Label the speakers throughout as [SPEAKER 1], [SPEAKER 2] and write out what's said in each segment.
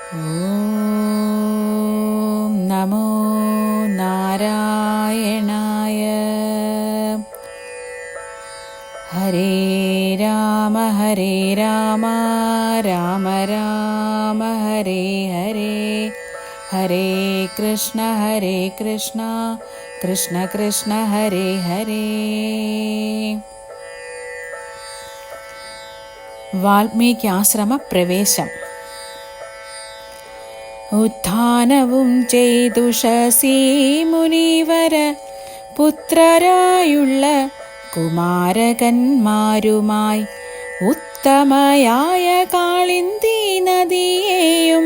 [SPEAKER 1] ഓം നമോ നാരായണായ. ഹരേ രാമ രാമ രാമ ഹരേ ഹരേ, ഹരേ കൃഷ്ണ കൃഷ്ണ കൃഷ്ണ ഹരേ ഹരേ. വാൽമീകാശ്രമ പ്രവേശം. ഉത്ഥാനവും ചെയ്തു ശശി മുനിവര പുത്രരായുള്ള കുമാരകന്മാരുമായി ഉത്തമയായ കാളിന്തി നദിയെയും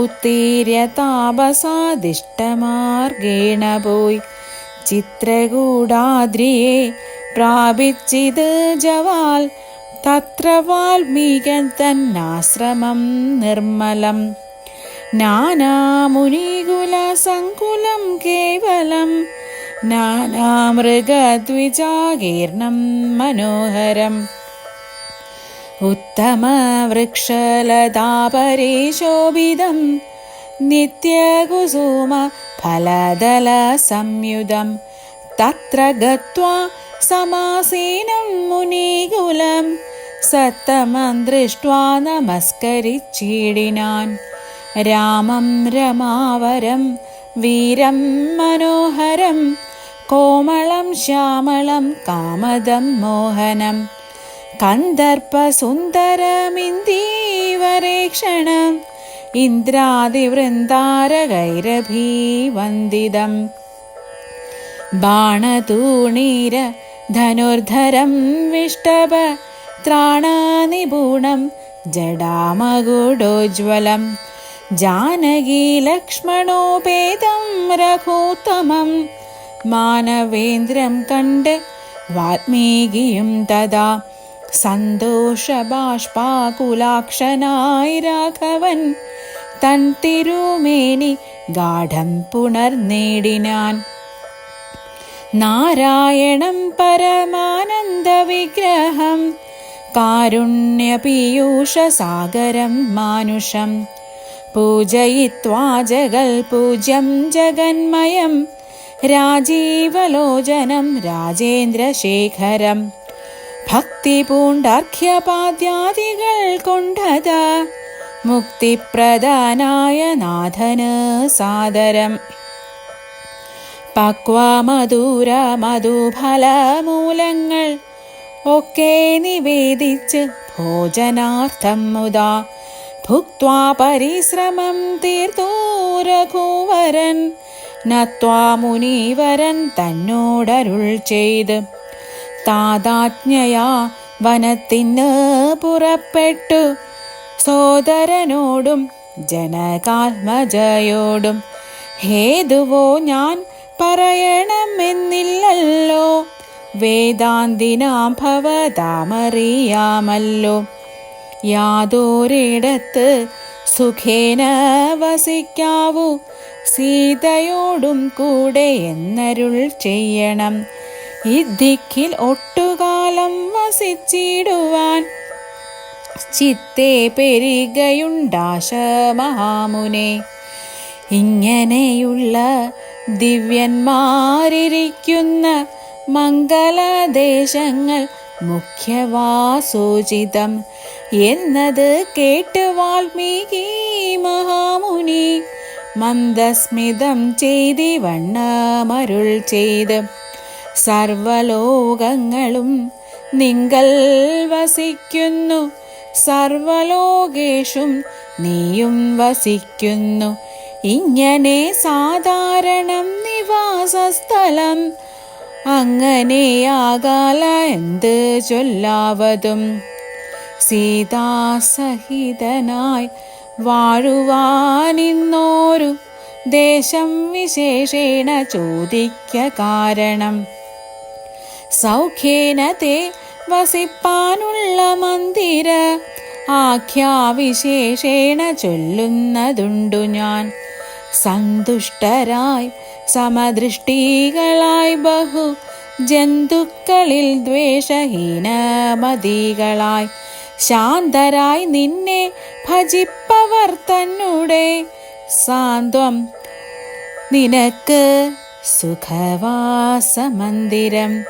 [SPEAKER 1] ഉത്തീര്യ താപസാദിഷ്ടമാർഗേണ പോയി ചിത്രകൂടാദ്രിയെ പ്രാപിച്ചിത് ജവാൽ. തത്ര വാൽമീകൻ തന്നാശ്രമം നിർമ്മലം നാനാമുനികുലസങ്കുലം കേവലം നാനാമൃഗദ്വിജാകീർണം മനോഹരം. ഉത്തമവൃക്ഷലതാപരിശോഭിതം നിത്യകുസുമ ഫലദലസംയുതം. തത്ര ഗത്വാ സമാസീനം മുനികുലം സത്തമം ദൃഷ്ട്വാ നമസ്കരിച്ചിടിനാൻ. രാമം രമാവരം വീരം മനോഹരം കോമളം ശ്യാമളം കാമദം മോഹനം. കന്ദർപ്പസുന്ദരമിന്ദീവരേക്ഷണം ഇന്ദ്രാദിവൃന്ദാരകൈരഭീവന്ദിതം. ബാണതൂണീര ധനുർധരം വിഷ്ടഭ ത്രാണനിപുണം ജടാമകുടോജ്വലം. ജാനകീ ലക്ഷ്മണോപേതം രഘൂത്തമം മാനവേന്ദ്രം കണ്ട് വാൽമീകിയും തഥാ സന്തോഷബാഷ്പാകുലാക്ഷനായി രാഘവൻ തൻ തിരുമേനി ഗാഢം പുണർനേടിനാൻ. നാരായണം പരമാനന്ദവിഗ്രഹം കാരുണ്യപീയൂഷസാഗരം മാനുഷം പൂജയിത്വാ ജഗൽ പൂജ്യം ജഗന്മയം രാജീവലോചനം രാജേന്ദ്രശേഖരം. ഭക്തി പൂണ്ടർഘ്യപാദ്യാദികൾ കൊണ്ടത മുക്തിപ്രദാനായ നാഥന് സാദരം. പക്വമധുര മധുഫലമൂലങ്ങൾ ഒക്കെ നിവേദിച്ച് ഭോജനാർത്ഥം മുതാ ഭുക്ത്വാ പരിശ്രമം തീർത്തു രഘുവരൻ നത്വാ മുനീവരൻ തന്നോടരുൾ ചെയ്ത് താതാജ്ഞയാ വനത്തിന് പുറപ്പെട്ടു സോദരനോടും ജനകാത്മജയോടും. ഹേതുവോ ഞാൻ പറയണമെന്നില്ലല്ലോ, വേദാന്തിനാം ഭവതാമറിയാമല്ലോ. യാതൊരിടത്ത് സുഖേന വസിക്കാവൂ സീതയോടും കൂടെ എന്നരുൾ ചെയ്യണം. ഇദ്ദിക്കിൽ ഒട്ടുകാലം വസിച്ചിടുവാൻ ചിത്തേ പെരുകയുണ്ടാശ മഹാമുനെ. ഇങ്ങനെയുള്ള ദിവ്യന്മാരിരിക്കുന്ന മംഗളദേശങ്ങൾ മുഖ്യവാസൂചിതം എന്നത് കേട്ട് വാൽമീകി മഹാമുനി മന്ദസ്മിതം ചെയ്തിവണ്ണമരുൾ ചെയ്ത് സർവലോകങ്ങളും നിങ്ങൾ വസിക്കുന്നു, സർവലോകേഷും നീയും വസിക്കുന്നു. ഇങ്ങനെ സാധാരണം നിവാസസ്ഥലം അങ്ങനെയാകാല എന്ത് ചൊല്ലാവതും. സീതാസഹിതനായി വാഴുവാനിന്നോരു ദേശം വിശേഷേണ ചോദിക്ക കാരണം. സൗഖ്യേന തേ വസിപ്പാനുള്ള മന്ദിര ആഖ്യാവിശേഷേണ ചൊല്ലുന്നതുണ്ടു ഞാൻ. സന്തുഷ്ടരായി സമദൃഷ്ടികളായി ബഹു ജന്തുക്കളിൽ ദ്വേഷഹീനമതികളായി ശാന്തരായി നിന്നെ ഭജിപ്പവ അവർ തന്നെ സാന്ത്വം നിനക്ക് സുഖവാസമന്ദിരം.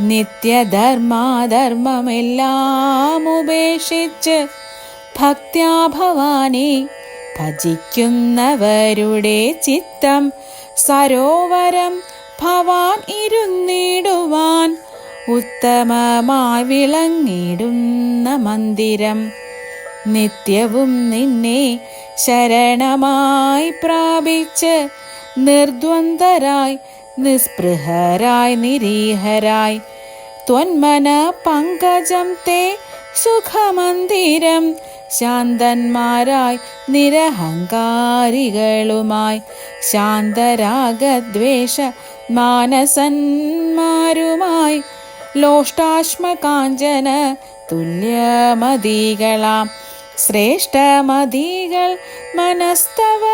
[SPEAKER 1] നിത്യധർമാധർമ്മമെല്ലാം ഉപേക്ഷിച്ച് ഭക്ത്യാ ഭവാനി ഭജിക്കുന്നവരുടെ ചിത്തം സരോവരം ഭവാൻ ഇരുന്നിടുവാൻ ഉത്തമമായി വിളങ്ങിടുന്ന മന്ദിരം. നിത്യവും നിന്നെ ശരണമായി പ്രാപിച്ച് നിർദ്വന്ദ്വരായി നിസ്പൃഹരായി നിരീഹരായി ത്വന്മന പങ്കജം തേ സുഖമന്ദിരം. ശാന്തന്മാരായി നിരഹങ്കാരികളുമായി ശാന്തരാഗദ്വേഷ മാനസന്മാരുമായി ലോഷ്ടാശ്മകാഞ്ചന തുല്യമതികളാം ശ്രേഷ്ഠമതികൾ മനസ്തവ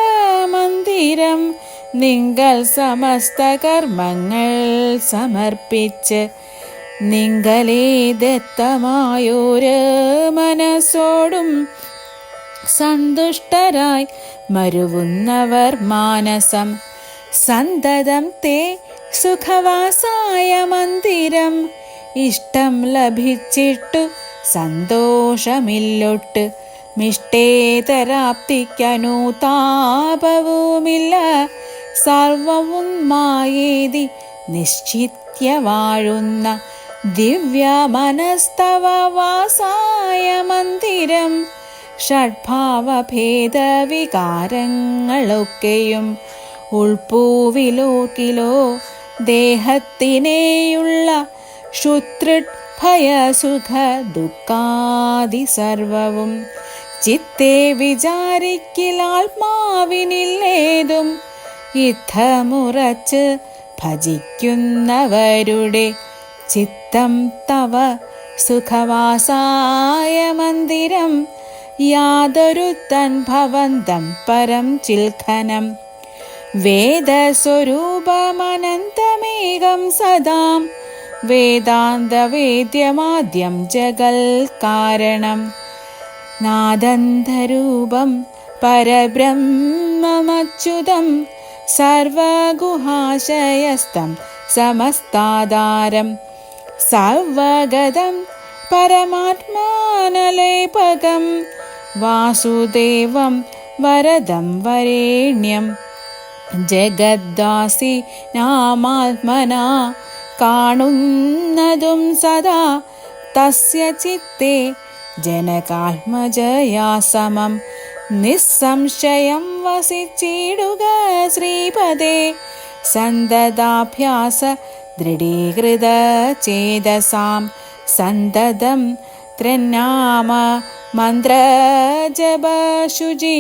[SPEAKER 1] മന്ദിരം. നിങ്ങൾ സമസ്ത കർമ്മങ്ങൾ സമർപ്പിച്ച് നിങ്ങളെ ദത്തമായൊരു മനസ്സോടും സന്തുഷ്ടരായി മരുവുന്നവർ മാനസം സന്തതം തേ സുഖവാസായ മന്ദിരം. ഇഷ്ടം ലഭിച്ചിട്ടു സന്തോഷമില്ലൊട്ട് മിഷ്ടേതരാപ്തിക്കനുതാപവുമില്ല. സർവവും മായേതി നിശ്ചിത്യ വാഴുന്ന ദിവ്യ മനസ്തവ വാസായ മന്ദിരം. ഷഡ്ഭാവഭേദവികാരങ്ങളൊക്കെയും ഉൾപ്പൂവിലോക്കിലോ ദേഹത്തിനെയുള്ള ശുത്രുട് ഭയസുഖ ദുഃഖാദി സർവവും ചിത്തെ വിചാരിക്കലാത്മാവിനില്ലേതും. യുദ്ധമുറച്ച് ഭജിക്കുന്നവരുടെ ചിത്തം തവ സുഖവാസായ മന്ദിരം. യാതൊരുത്തൻ ഭവന്തം പരം ചിൽഖനം വേദസ്വരൂപമനന്തമേകം സദാം. വേദാന്തവേദ്യമാദ്യം ജഗൽ കാരണം നാദന്തരൂപം പരബ്രഹ്മമച്യുതം സർവഗുഹാശയസ്തം സമസ്താധാരം സർവഗതം പരമാത്മാനലേപകം വാസുദേവം വരദം വരേണ്യം. ജഗദ്ദാസി നാമാത്മനാ കാണുന്നതും സദാ തസ്യ ചിത്തെ ജനകാത്മജയാ സമം. നിസ്സംശയം വസിച്ചിടുക ശ്രീപദേ സന്തതാഭ്യാസ ദൃഢീകൃത ചേതസാം. സന്തതം ത്രിനാമ മന്ത്രജപശുചി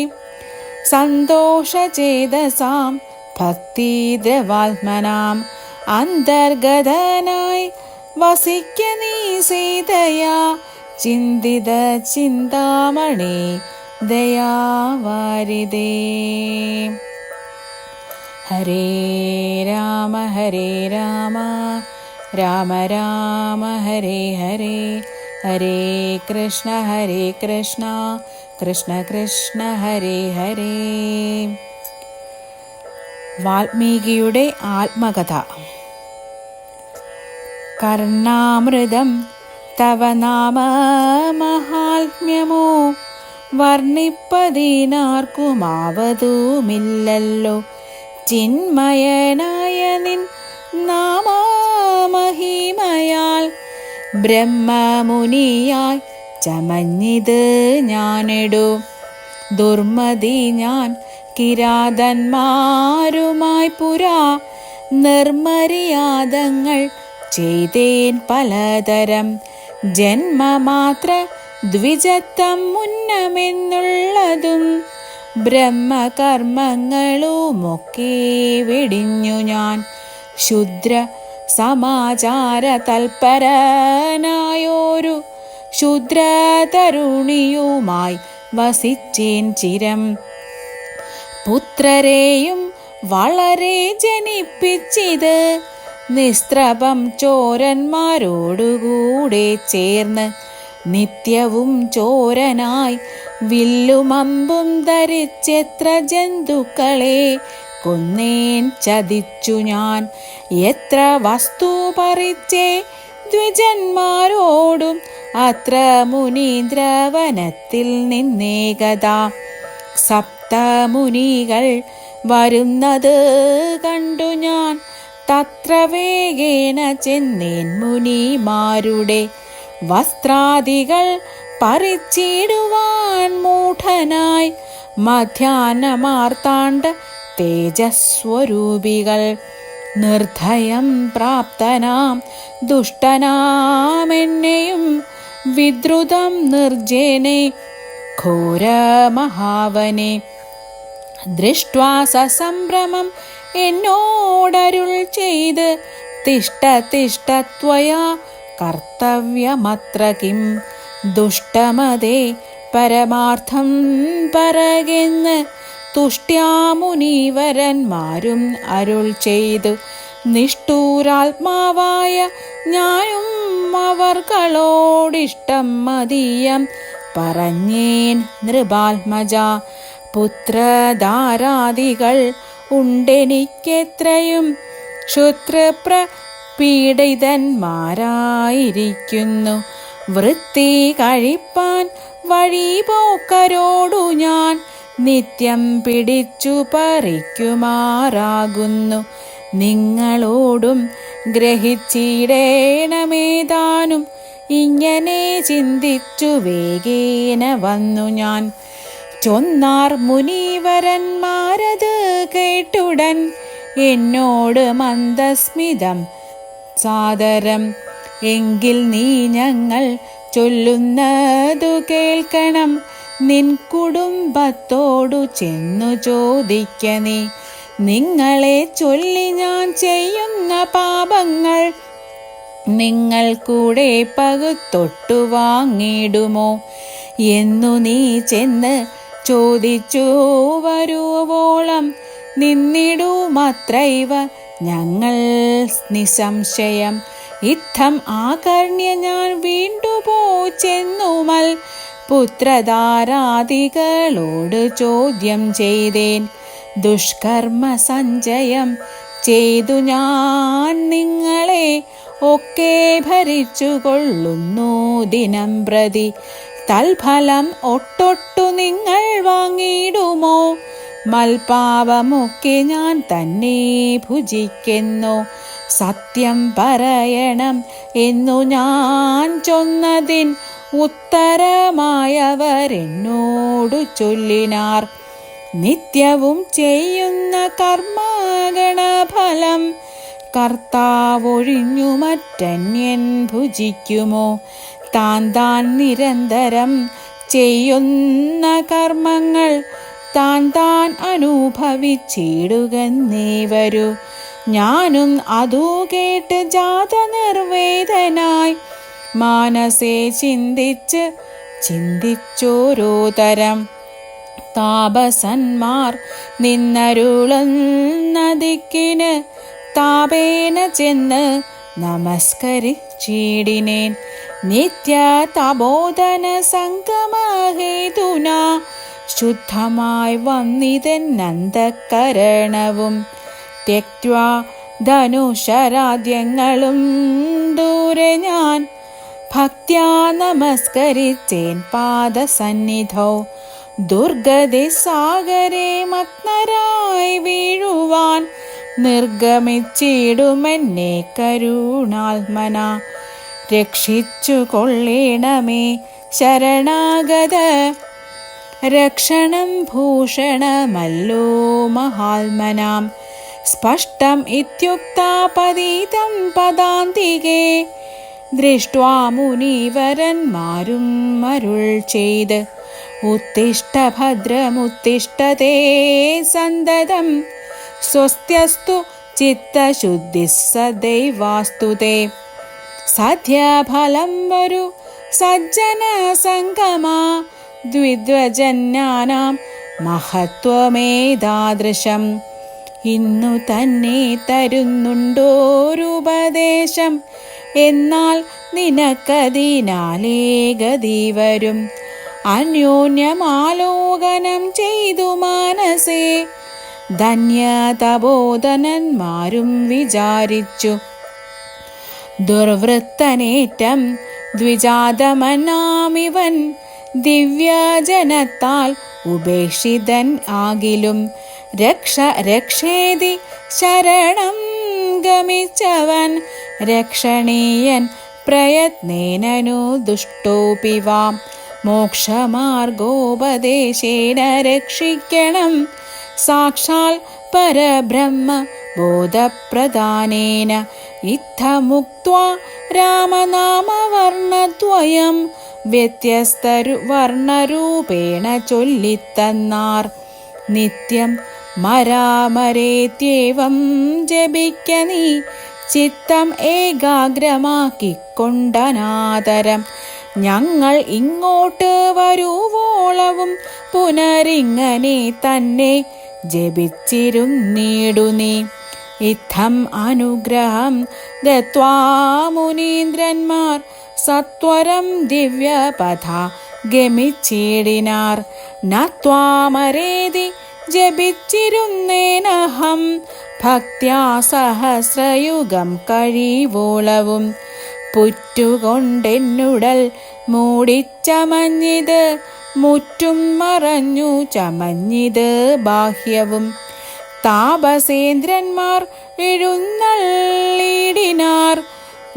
[SPEAKER 1] സന്തോഷചേതസാം ഭക്തിദ്രവാത്മനാം. അന്തർഗതനായി വസിക്ക നീ സീതയാ ചിന്തിത ചിന്താമണി ദയാവാരിദേ. ഹരേ രാമ രാമ രാമ ഹരേ ഹരേ ഹരേ കൃഷ്ണ കൃഷ്ണ കൃഷ്ണ ഹരേ ഹരേ. വാൽമീകിയുടെ ആത്മകഥ. കർണാമൃതം തവ നാമ മഹാത്മ്യമോ വർണ്ണിപ്പതിനാർക്കുമാവതുമില്ലല്ലോ. ചിന്മയനായ നിൻ നാമമഹിമയാൽ ബ്രഹ്മമുനിയായി ചമഞ്ഞിത് ഞാനിടൂ. ദുർമതി ഞാൻ കിരാതന്മാരുമായി പുരാ നിർമര്യാദങ്ങൾ ചെയ്തേൻ പലതരം. ജന്മമാത്ര ദ്വിജത്വം മുന്നമെന്നുള്ളതും ബ്രഹ്മകർമ്മങ്ങളുമൊക്കെ വെടിഞ്ഞു ഞാൻ. ശൂദ്ര സമാചാര തൽപരനായോരു ശൂദ്രതരുണിയുമായി വസിച്ചേൻ ചിരം. പുത്രരെയും വളരെ ജനിപ്പിച്ചിത് നിസ്ത്രപം ചോരന്മാരോടുകൂടെ ചേർന്ന് നിത്യവും ചോരനായി വില്ലുമമ്പും ധരിച്ചെത്ര ജന്തുക്കളെ കൊന്നേൻ ചതിച്ചു ഞാൻ. എത്ര വസ്തു പറിച്ചേ ദ്വിജന്മാരോടും അത്ര മുനീന്ദ്രവനത്തിൽ നിന്നേകതാ. സപ്തമുനികൾ വരുന്നത് കണ്ടു ഞാൻ തത്ര വേഗേന ചെന്നേൻ മുനിമാരുടെ വസ്ത്രാദികൾ പറിച്ചിടുവാൻ മൂഢനായി. മധ്യാഹ്നമാർത്താണ്ഡ തേജസ്വരൂപികൾ നിർദ്ധയം പ്രാപ്തനാം ദുഷ്ടനാമെന്നെയും വിദ്രുതം നിർജനെ ഘോരമഹാവനെ ദൃഷ്ട്വാ സസംഭ്രമം എന്നോടരുൾ ചെയ്ത് തിഷ്ട തിഷ്ട ത്വയാ കർത്തവ്യമത്ര കിം. ദുഷ്ടമതേ പരമാർത്ഥം പറകെന്ന് തുഷ്ട്യാമുനീവരന്മാരും അരുൾ ചെയ്തു. നിഷ്ഠൂരാത്മാവായ ഞാനും അവർകളോടിഷ്ടം മതീയം പറഞ്ഞേൻ നൃപാത്മജ. പുത്രധാരാദികൾ ഉണ്ടെനിക്കെത്രയും ക്ഷുത്രപ്രപീഡിതന്മാരായിരിക്കുന്നു. വൃത്തി കഴിപ്പാൻ വഴിപോക്കരോടു ഞാൻ നിത്യം പിടിച്ചു പറിക്കുമാറാകുന്നു. നിങ്ങളോടും ഗ്രഹിച്ചിടേണമേതാനും ഇങ്ങനെ ചിന്തിച്ചു വേഗേന വന്നു ഞാൻ. ചൊന്നാർ മുനീവരന്മാരത് കേട്ടുടൻ എന്നോട് മന്ദസ്മിതം സാദരം. എങ്കിൽ നീ ഞങ്ങൾ ചൊല്ലുന്നതു കേൾക്കണം. നിൻ കുടുംബത്തോടു ചെന്നു ചോദിക്ക നീ. നിങ്ങളെ ചൊല്ലി ഞാൻ ചെയ്യുന്ന പാപങ്ങൾ നിങ്ങൾ കൂടെ പകുത്തൊട്ടു വാങ്ങിടുമോ എന്നു നീ ചെന്ന് ചോദിച്ചു വരുവോളം നിന്നിടുമത്രൈവ ഞങ്ങൾ നിസംശയം. ഇത്തം ആകർണ്യ ഞാൻ വീണ്ടുപോ ചെന്നുമൽ പുത്രധാരാദികളോട് ചോദ്യം ചെയ്തേൻ. ദുഷ്കർമ്മ സഞ്ചയം ചെയ്തു ഞാൻ നിങ്ങളെ ഒക്കെ ഭരിച്ചു കൊള്ളുന്നു ദിനം പ്രതി. തൽഫലം ഒട്ടൊട്ടു നിങ്ങൾ വാങ്ങിയിടുമോ? മൽപാപമൊക്കെ ഞാൻ തന്നെ ഭുജിക്കുന്നു. സത്യം പറയണം എന്നു ഞാൻ ചൊന്നതിൻ ഉത്തരമായവരെന്നോടു ചൊല്ലിനാർ. നിത്യവും ചെയ്യുന്ന കർമ്മഗണഫലം കർത്താവൊഴിഞ്ഞു മറ്റന്യൻ ഭുജിക്കുമോ? താൻ താൻ നിരന്തരം ചെയ്യുന്ന കർമ്മങ്ങൾ താൻ താൻ അനുഭവിച്ചിടുകന്നേ വരൂ. ഞാനും അതു കേട്ട് ജാത നിർവേദനായി മാനസേ ചിന്തിച്ചോരോ തരം. താപസന്മാർ നിന്നരുളുന്ന ദിക്കിന് താപേന ചെന്ന് നമസ്കരിച്ചിടിനേൻ. നിത്യ തപോധന സംഗമഹേതുന ശുദ്ധമായി വന്നിതെന്നന്തഃകരണവും. ത്യക്ത്വാ ധനുഷരാദ്യങ്ങളും ദൂരെ ഞാൻ ഭക്ത്യാ നമസ്കരിച്ചേൻ പാദസന്നിധൗ. ദുർഗതി സാഗരേ മഗ്നരായി വീഴുവാൻ നിർഗമിച്ചിടുമെന്നെ കരുണാത്മന. രക്ഷിച്ചു കൊള്ളേണമേ ശരണാഗത. രക്ഷണം ഭൂഷണമല്ലോ മഹാത്മനാം. സ്പഷ്ടം ഇത്യുക്താ പതീതം പദാന്തികേ. ദൃഷ്ട്വാ മുനീവരന്മാരും അരുൾ ചെയ്ത് ഉത്തിഷ്ഠ ഭദ്രമുത്തിഷ്ഠതേ സന്തതം. സ്വസ്ത്യസ്തു ചിത്തശുദ്ധി സദൈവാസ്തു തേ. സദ്യഫലം വരു സജ്ജന സംഗമാ. ദ്വിദ്വജന്യാനാം മഹത്വമേതാദൃശം. ഇന്നു തന്നെ തരുന്നുണ്ടോരുപദേശം എന്നാൽ നിനക്കതിനാലേ ഗതി വരും. അന്യോന്യമാലോകനം ചെയ്തു മനസ്സേ ധന്യതബോധനന്മാരും വിചാരിച്ചു. ദുർവൃത്തനേറ്റം ദ്വിജാതമനാമിവൻ ദിവ്യജനത്താൽ ഉപേക്ഷിതൻ ആകിലും രക്ഷേതി ശരണം ഗമിച്ചവൻ രക്ഷണീയൻ പ്രയത്നേനു ദുഷ്ടോപിവാം. മോക്ഷമാർഗോപദേശേന രക്ഷിക്കണം സാക്ഷാൽ പരബ്രഹ്മ ബോധപ്രദാനേന. ഇത്തമുക്ത്വാ രാമനാമവർണ്ണദ്വയം വ്യത്യസ്തവർണ്ണരൂപേണ ചൊല്ലിത്തന്നാർ. നിത്യം മരാമരേത്യേവം ജപിക്ക നീ ചിത്തം ഏകാഗ്രമാക്കിക്കൊണ്ടനാദരം. ഞങ്ങൾ ഇങ്ങോട്ട് വരുവോളവും പുനരിങ്ങനെ തന്നെ ജപിച്ചിരുന്നീടു നീ. ഇത്തം അനുഗ്രഹം ദത്വാ മുനീന്ദ്രന്മാർ സത്വരം ദിവ്യപഥ ഗമിച്ചിടിനാർ. നത്വാമരേതി ജപിച്ചിരുന്നേനഹം ഭക്ത്യാ സഹസ്രയുഗം കഴിവോളവും. പുറ്റുകൊണ്ടെന്നുടൽ മൂടിച്ചമഞ്ഞിത് മുറ്റും മറഞ്ഞു ചമഞ്ഞിത് ബാഹ്യവും. താപസേന്ദ്രന്മാർ എഴുന്നള്ളിടിനാർ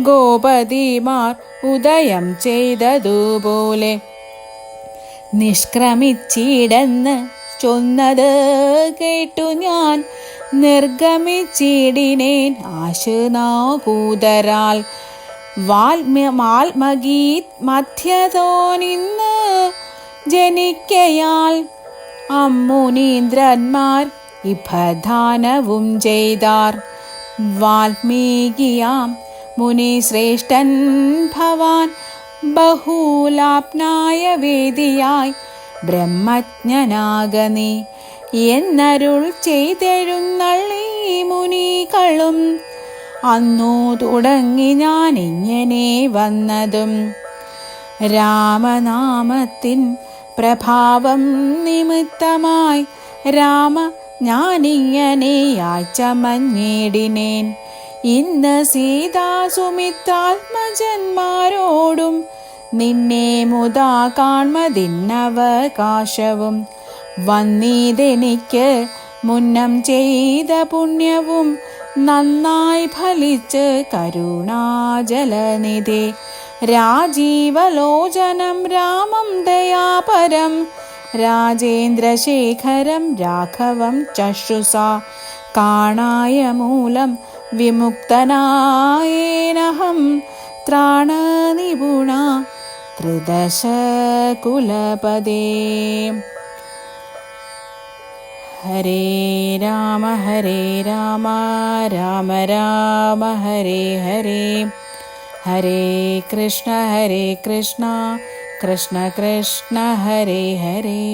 [SPEAKER 1] ഗോപതിമാർ ഉദയം ചെയ്തതുപോലെ. നിഷ്ക്രമിച്ചിടെന്ന് ചൊന്നത് കേട്ടു ഞാൻ നിർഗമിച്ചിടിനേൻ ആശുനാഹൂതരാൽ. വാൽമീകീത് മധ്യതോ നിന്ന് ജനിക്കയാൽ അമ്മുനീന്ദ്രന്മാർ ഇഭദാനവും ചെയ്താർ. വാൽമീകിയാം മുനിശ്രേഷ്ഠൻ ഭവാൻ ബഹുലാപ്നായ വേദിയായി ബ്രഹ്മജ്ഞനാകനീ എന്നരുൾ ചെയ്തെഴുന്നള്ളി മുനികളും. അന്നു തുടങ്ങി ഞാൻ ഇങ്ങനെ വന്നതും രാമനാമത്തിൻ പ്രഭാവം നിമിത്തമായി. രാമ ഞാനിങ്ങനെയായി ചമഞ്ഞിടിനേൻ. ഇന്ന് സീതാസുമിത്രാത്മജന്മാരോടും നിന്നെ മുതാ കാൺമതിന്നവകാശവും. വന്നീതെനിക്ക് മുന്നം ചെയ്ത പുണ്യവും നന്നായി ഫലിച്ച് കരുണാജലനിധി. രാജീവലോചനം രാമം ദയാപരം രാജേന്ദ്രശേഖരം രാഘവം ചക്ഷുസാ. കാണായ മൂലം വിമുക്തനായേനഹം ത്രാണനിപുണ ത്രിദശകുലപദേ. ഹരേ രാമ രാമ രാമ ഹരേ ഹരേ. ഹരേ കൃഷ്ണ കൃഷ്ണ കൃഷ്ണ ഹരേ ഹരേ.